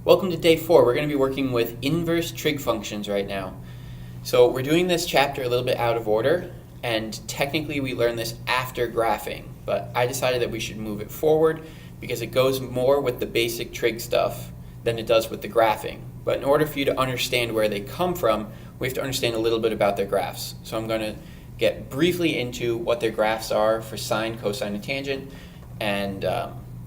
Welcome to day 4. We're going to be working with inverse trig functions right now. So we're doing this chapter a little bit out of order, and technically we learned this after graphing, but I decided that we should move it forward because it goes more with the basic trig stuff than it does with the graphing. But in order for you to understand where they come from, we have to understand a little bit about their graphs. So I'm going to get briefly into what their graphs are for sine, cosine, and tangent, and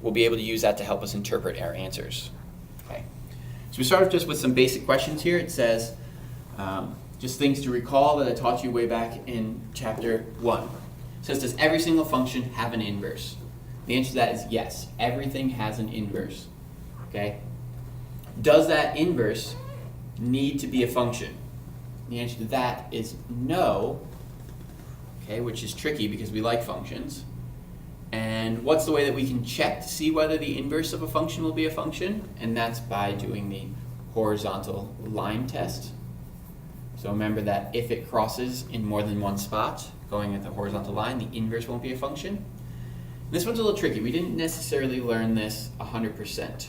we'll be able to use that to help us interpret our answers. Okay. So we start just with some basic questions here. It says, just things to recall that I taught you way back in chapter 1. It says, does every single function have an inverse? The answer to that is yes. Everything has an inverse. Okay. Does that inverse need to be a function? The answer to that is no, okay, which is tricky because we like functions. And what's the way that we can check to see whether the inverse of a function will be a function? And that's by doing the horizontal line test. So remember that if it crosses in more than one spot, going at the horizontal line, the inverse won't be a function. And this one's a little tricky. We didn't necessarily learn this 100%.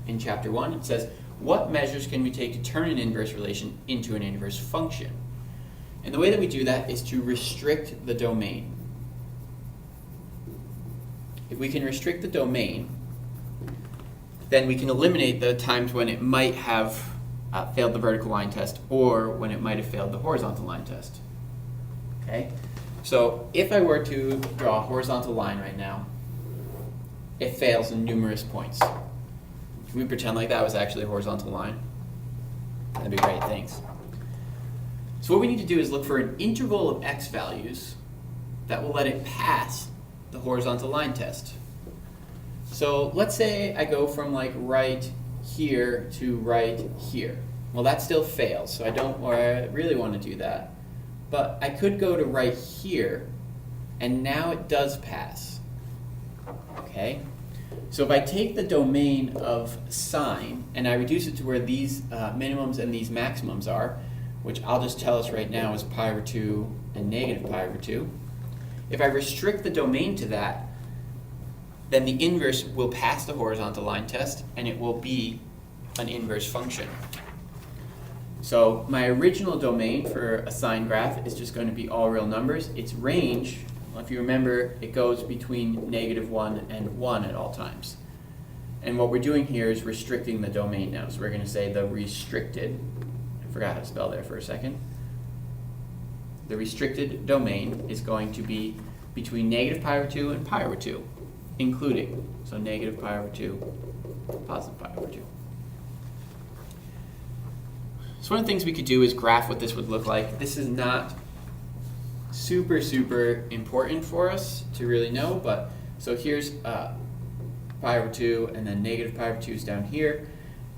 In chapter 1, it says, what measures can we take to turn an inverse relation into an inverse function? And the way that we do that is to restrict the domain. If we can restrict the domain, then we can eliminate the times when it might have failed the vertical line test or when it might have failed the horizontal line test. Okay? So if I were to draw a horizontal line right now, it fails in numerous points. Can we pretend like that was actually a horizontal line? That'd be great, thanks. So what we need to do is look for an interval of x values that will let it pass the horizontal line test. So let's say I go from like right here to right here. Well, that still fails, so I really want to do that. But I could go to right here, and now it does pass. Okay? So if I take the domain of sine and I reduce it to where these minimums and these maximums are, which I'll just tell us right now is pi over 2 and negative pi over 2, if I restrict the domain to that, then the inverse will pass the horizontal line test and it will be an inverse function. So my original domain for a sine graph is just going to be all real numbers. Its range, well, if you remember, it goes between -1 and 1 at all times. And what we're doing here is restricting the domain now. So we're going to say the restricted, I forgot how to spell there for a second. The restricted domain is going to be between negative pi over 2 and pi over 2, including, so negative pi over 2, positive pi over 2. So one of the things we could do is graph what this would look like. This is not super important for us to really know, but so here's pi over 2 and then negative pi over 2 is down here,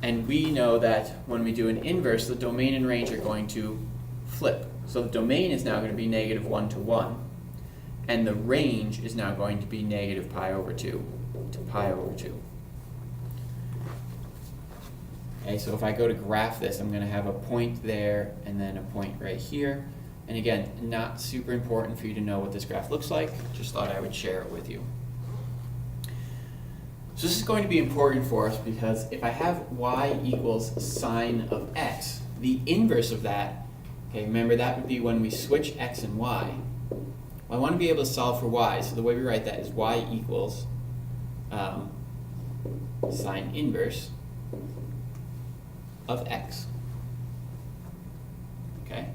and we know that when we do an inverse, the domain and range are going to flip. So the domain is now going to be -1 to 1, and the range is now going to be negative pi over 2 to pi over 2. Okay, so if I go to graph this, I'm going to have a point there and then a point right here. And again, not super important for you to know what this graph looks like, just thought I would share it with you. So this is going to be important for us because if I have y equals sine of x, the inverse of that, okay, remember that would be when we switch x and y. Well, I want to be able to solve for y, so the way we write that is y equals sine inverse of x. Okay?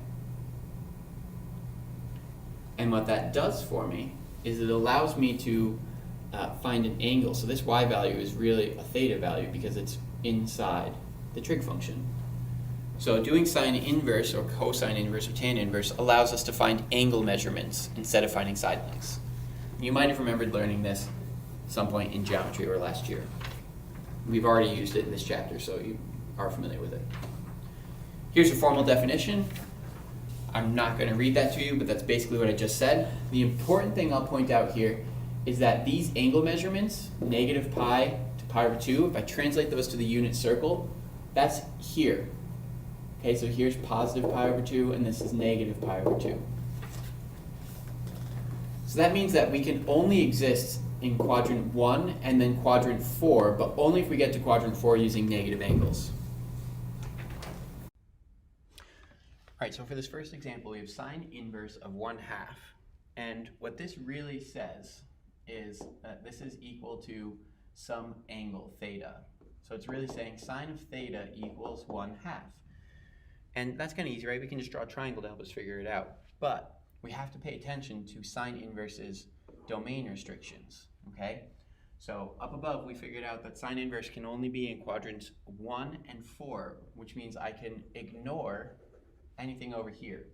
And what that does for me is it allows me to find an angle. So this y value is really a theta value because it's inside the trig function. So doing sine inverse or cosine inverse or tan inverse allows us to find angle measurements instead of finding side lengths. You might have remembered learning this at some point in geometry or last year. We've already used it in this chapter, so you are familiar with it. Here's a formal definition. I'm not going to read that to you, but that's basically what I just said. The important thing I'll point out here is that these angle measurements, negative pi to pi over 2, if I translate those to the unit circle, that's here. Okay, so here's positive pi over 2, and this is negative pi over 2. So that means that we can only exist in quadrant 1 and then quadrant 4, but only if we get to quadrant 4 using negative angles. All right, so for this first example, we have sine inverse of 1/2. And what this really says is that this is equal to some angle, theta. So it's really saying sine of theta equals 1/2. And that's kind of easy, right? We can just draw a triangle to help us figure it out. But we have to pay attention to sine inverse's domain restrictions, okay? So up above, we figured out that sine inverse can only be in quadrants 1 and 4, which means I can ignore anything over here.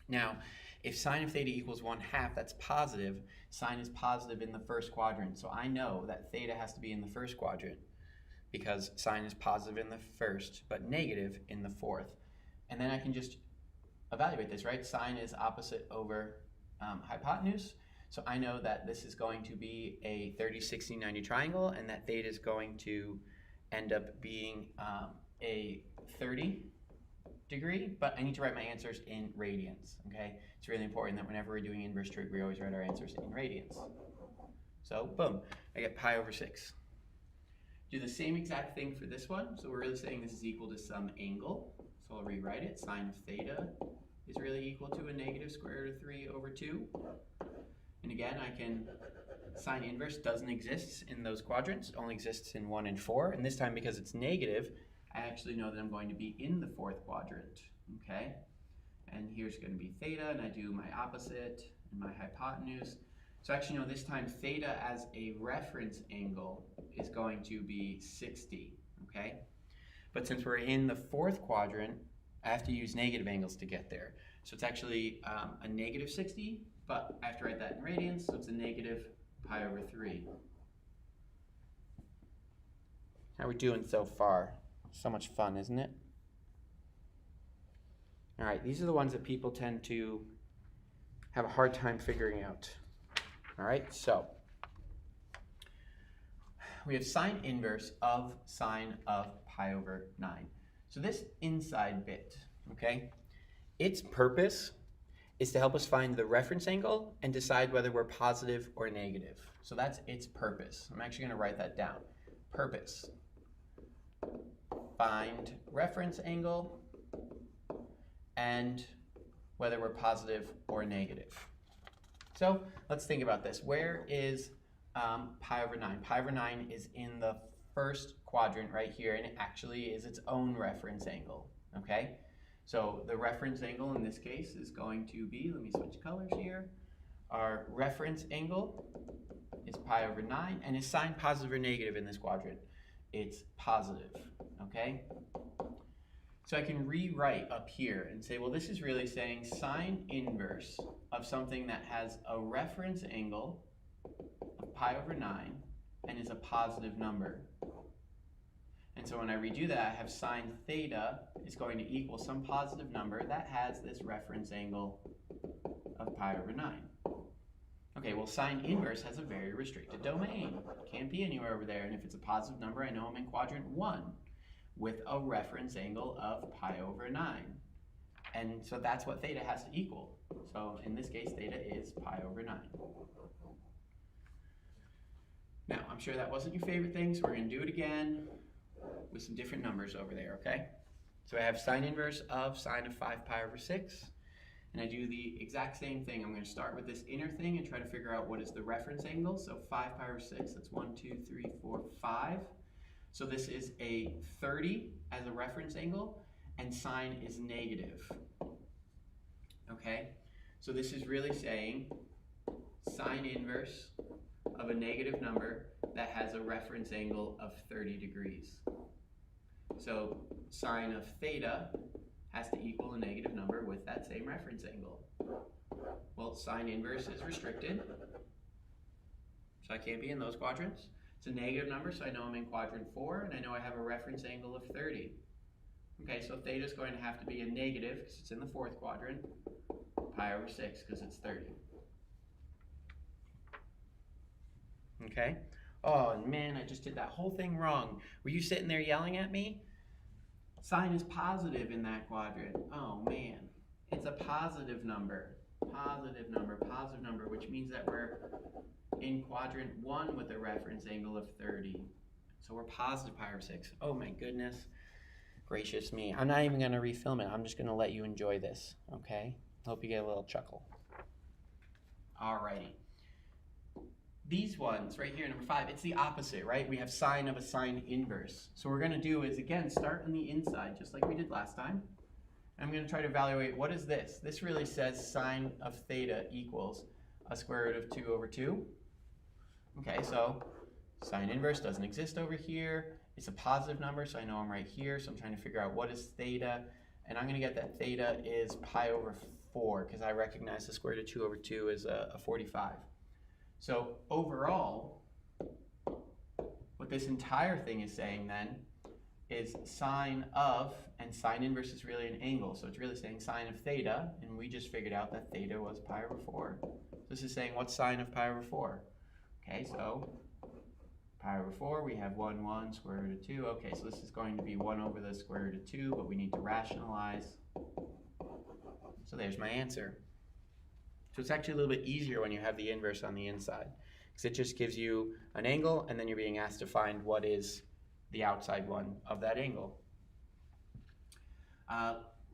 Now, if sine of theta equals 1/2, that's positive. Sine is positive in the first quadrant, so I know that theta has to be in the first quadrant because sine is positive in the first, but negative in the fourth. And then I can just evaluate this, right? Sine is opposite over hypotenuse, so I know that this is going to be a 30, 60, 90 triangle, and that theta is going to end up being a 30 degree, but I need to write my answers in radians, okay? It's really important that whenever we're doing inverse trig, we always write our answers in radians. So, boom, I get pi over 6. Do the same exact thing for this one. So we're really saying this is equal to some angle. So I'll rewrite it. Sine of theta is really equal to a negative square root of 3 over 2. And again, I can, sine inverse doesn't exist in those quadrants. It only exists in 1 and 4. And this time, because it's negative, I actually know that I'm going to be in the fourth quadrant, okay? And here's going to be theta, and I do my opposite and my hypotenuse. So actually, this time theta as a reference angle is going to be 60, okay? But since we're in the fourth quadrant, I have to use negative angles to get there. So it's actually a negative 60, but I have to write that in radians, so it's a negative pi over 3. How are we doing so far? So much fun, isn't it? All right, these are the ones that people tend to have a hard time figuring out. All right, so we have sine inverse of sine of pi over 9. So this inside bit, okay, its purpose is to help us find the reference angle and decide whether we're positive or negative. So that's its purpose. I'm actually going to write that down. Purpose. Find reference angle and whether we're positive or negative. So let's think about this. Where is pi over 9? Pi over 9 is in the first quadrant right here, and it actually is its own reference angle, okay? So the reference angle in this case is going to be, let me switch colors here. Our reference angle is pi over 9, and is sine positive or negative in this quadrant? It's positive, okay? So I can rewrite up here and say, well, this is really saying sine inverse of something that has a reference angle of pi over 9 and is a positive number. And so when I redo that, I have sine theta is going to equal some positive number that has this reference angle of pi over 9. Okay, well, sine inverse has a very restricted domain. Can't be anywhere over there. And if it's a positive number, I know I'm in quadrant 1 with a reference angle of pi over 9. And so that's what theta has to equal. So in this case, theta is pi over 9. Now, I'm sure that wasn't your favorite thing, so we're going to do it again with some different numbers over there, okay? So I have sine inverse of sine of 5 pi over 6. And I do the exact same thing. I'm going to start with this inner thing and try to figure out what is the reference angle. So 5 pi over 6, that's 1, 2, 3, 4, 5. So this is a 30 as a reference angle, and sine is negative. Okay? So this is really saying sine inverse of a negative number that has a reference angle of 30 degrees. So sine of theta has to equal a negative number with that same reference angle. Well, sine inverse is restricted, so I can't be in those quadrants. It's a negative number, so I know I'm in quadrant 4, and I know I have a reference angle of 30. Okay, so theta is going to have to be a negative because it's in the fourth quadrant, pi over 6 because it's 30. Okay? Oh man, I just did that whole thing wrong. Were you sitting there yelling at me? Sine is positive in that quadrant. Oh man, it's a positive number. positive number, which means that we're in quadrant 1 with a reference angle of 30. So we're positive pi over 6. Oh my goodness gracious me. I'm not even going to refilm it. I'm just going to let you enjoy this, okay? Hope you get a little chuckle. Alrighty. These ones right here, number 5, it's the opposite, right? We have sine of a sine inverse. So what we're going to do is, again, start on the inside, just like we did last time. I'm going to try to evaluate, what is this? This really says sine of theta equals a square root of 2 over 2. Okay, so sine inverse doesn't exist over here. It's a positive number, so I know I'm right here. So I'm trying to figure out what is theta. And I'm going to get that theta is pi over 4, because I recognize the square root of 2 over 2 is a 45. So overall, what this entire thing is saying then is sine of, and sine inverse is really an angle, so it's really saying sine of theta, and we just figured out that theta was pi over 4. This is saying what's sine of pi over 4? Okay, so pi over 4, we have 1 square root of 2. Okay, so this is going to be 1 over the square root of 2, but we need to rationalize. So there's my answer. So it's actually a little bit easier when you have the inverse on the inside, because it just gives you an angle, and then you're being asked to find what is the outside one of that angle.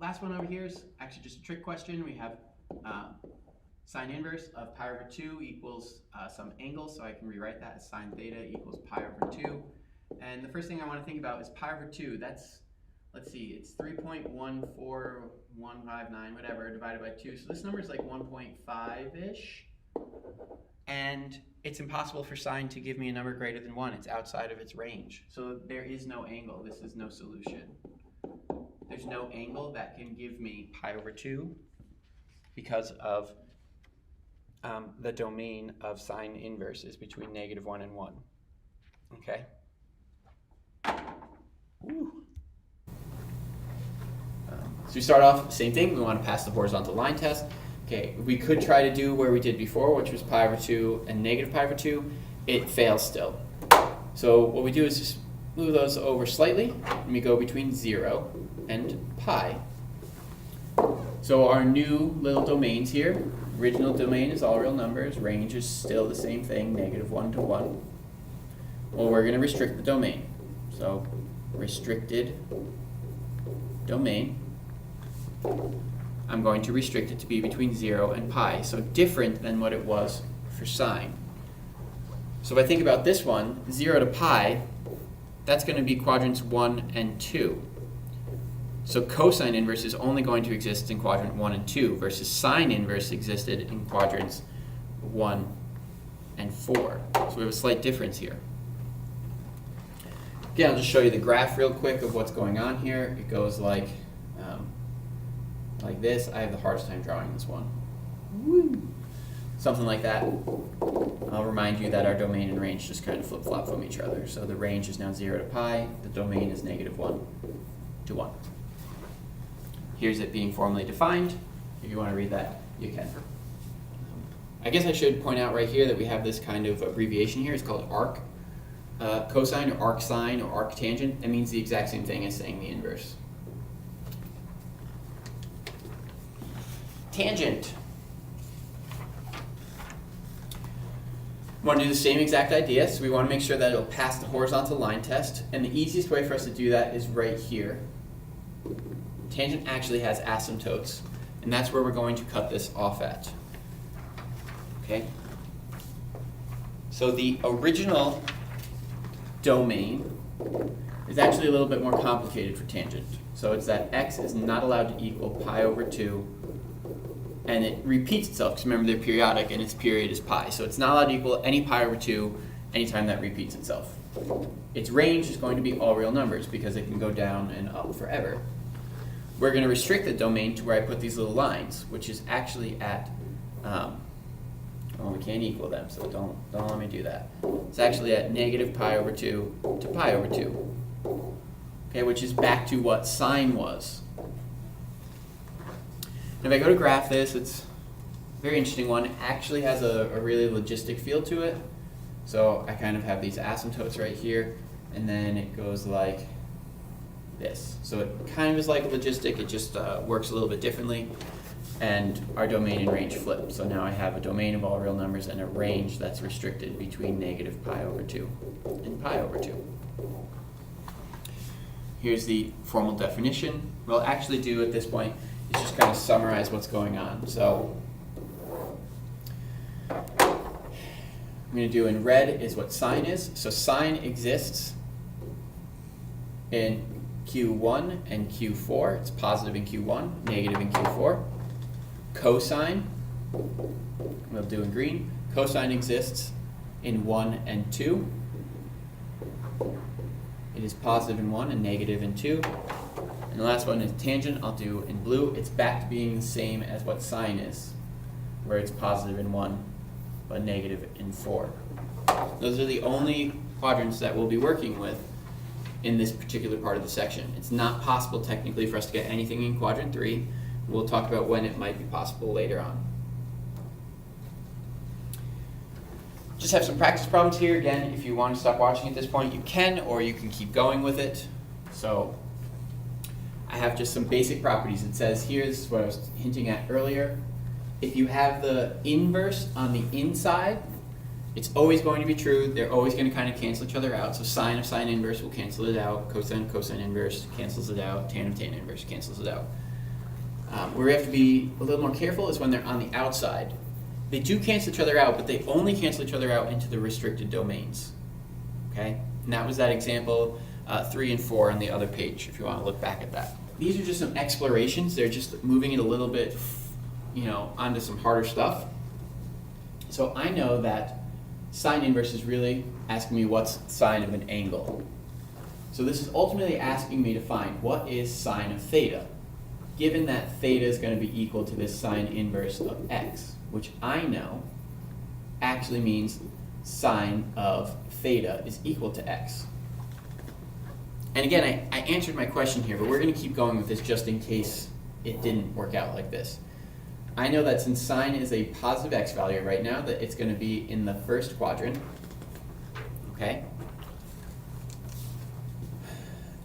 Last one over here is actually just a trick question. We have sine inverse of pi over 2 equals some angle, so I can rewrite that as sine theta equals pi over 2. And the first thing I want to think about is pi over 2. That's, let's see, it's 3.14159, whatever, divided by 2. So this number is like 1.5-ish. And it's impossible for sine to give me a number greater than 1. It's outside of its range. So there is no angle. This is no solution. There's no angle that can give me pi over 2 because of the domain of sine inverse is between -1 and 1. Okay? Woo. So we start off, same thing. We want to pass the horizontal line test. Okay, we could try to do where we did before, which was pi over 2 and negative pi over 2. It fails still. So what we do is just move those over slightly, and we go between 0 and pi. So our new little domains here, original domain is all real numbers, range is still the same thing, -1 to 1. Well, we're going to restrict the domain. So restricted domain. I'm going to restrict it to be between 0 and pi, so different than what it was for sine. So if I think about this one, 0 to pi, that's going to be quadrants 1 and 2. So cosine inverse is only going to exist in quadrant 1 and 2, versus sine inverse existed in quadrants 1 and 4. So we have a slight difference here. Again, I'll just show you the graph real quick of what's going on here. It goes like this. I have the hardest time drawing this one. Woo. Something like that. I'll remind you that our domain and range just kind of flip-flop from each other. So the range is now 0 to pi. The domain is -1 to 1. Here's it being formally defined. If you want to read that, you can. I guess I should point out right here that we have this kind of abbreviation here. It's called arc cosine or arc sine or arc tangent. It means the exact same thing as saying the inverse. Tangent. We want to do the same exact idea, so we want to make sure that it'll pass the horizontal line test, and the easiest way for us to do that is right here. Tangent actually has asymptotes, and that's where we're going to cut this off at. Okay? So the original domain is actually a little bit more complicated for tangent. So it's that x is not allowed to equal pi over 2, and it repeats itself, because remember they're periodic and its period is pi. So it's not allowed to equal any pi over 2 anytime that repeats itself. Its range is going to be all real numbers because it can go down and up forever. We're going to restrict the domain to where I put these little lines, which is actually at, well, we can't equal them, so don't let me do that. It's actually at negative pi over 2 to pi over 2, okay, which is back to what sine was. And if I go to graph this, it's a very interesting one. It actually has a really logistic feel to it. So I kind of have these asymptotes right here, and then it goes like this. So it kind of is like a logistic, it just works a little bit differently. and our domain and range flip. So now I have a domain of all real numbers and a range that's restricted between negative pi over 2 and pi over 2. Here's the formal definition. What I'll actually do at this point is just kind of summarize what's going on. So I'm going to do in red is what sine is. So sine exists in Q1 and Q4. It's positive in Q1, negative in Q4. Cosine, we'll do in green. Cosine exists in 1 and 2. It is positive in 1 and negative in 2. And the last one is tangent. I'll do in blue. It's back to being the same as what sine is, where it's positive in 1 but negative in 4. Those are the only quadrants that we'll be working with in this particular part of the section. It's not possible technically for us to get anything in quadrant 3. We'll talk about when it might be possible later on. Just have some practice problems here. Again, if you want to stop watching at this point, you can, or you can keep going with it. So I have just some basic properties. It says, here's what I was hinting at earlier. If you have the inverse on the inside, it's always going to be true. They're always going to kind of cancel each other out. So sine of sine inverse will cancel it out. Cosine of cosine inverse cancels it out. Tan of tan inverse cancels it out. Where we have to be a little more careful is when they're on the outside. They do cancel each other out, but they only cancel each other out into the restricted domains. Okay? And that was that example 3 and 4 on the other page, if you want to look back at that. These are just some explorations. They're just moving it a little bit, onto some harder stuff. So I know that sine inverse is really asking me what's sine of an angle. So this is ultimately asking me to find what is sine of theta, given that theta is going to be equal to this sine inverse of x, which I know actually means sine of theta is equal to x. And again, I answered my question here, but we're going to keep going with this just in case it didn't work out like this. I know that since sine is a positive x value right now, that it's going to be in the first quadrant, okay?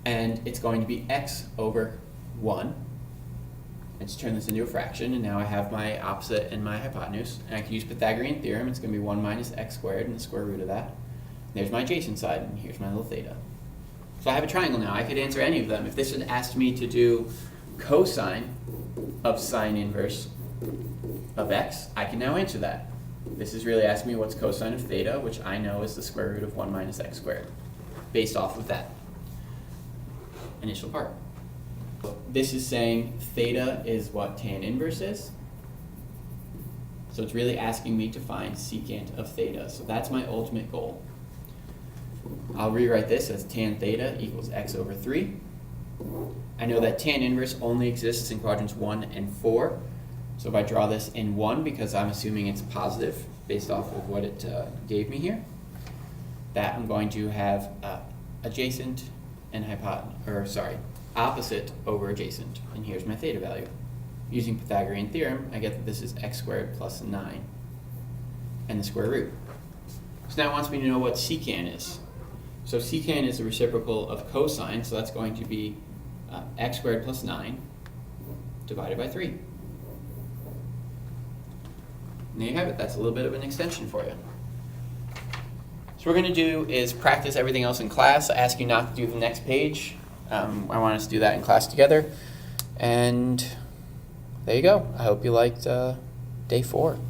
And it's going to be x over 1. Let's turn this into a fraction, and now I have my opposite and my hypotenuse. And I can use Pythagorean theorem. It's going to be 1 minus x squared and the square root of that. There's my adjacent side, and here's my little theta. So I have a triangle now. I could answer any of them. If this had asked me to do cosine of sine inverse of x, I can now answer that. This is really asking me what's cosine of theta, which I know is the square root of 1 minus x squared, based off of that initial part. This is saying theta is what tan inverse is. So it's really asking me to find secant of theta. So that's my ultimate goal. I'll rewrite this as tan theta equals x over 3. I know that tan inverse only exists in quadrants 1 and 4. So if I draw this in 1, because I'm assuming it's positive based off of what it gave me here, that I'm going to have adjacent and opposite over adjacent. And here's my theta value. Using Pythagorean theorem, I get that this is x squared plus 9 and the square root. So now it wants me to know what secant is. So secant is the reciprocal of cosine, so that's going to be x squared plus 9 divided by 3. And there you have it. That's a little bit of an extension for you. So what we're going to do is practice everything else in class. I ask you not to do the next page. I want us to do that in class together. And there you go. I hope you liked day 4.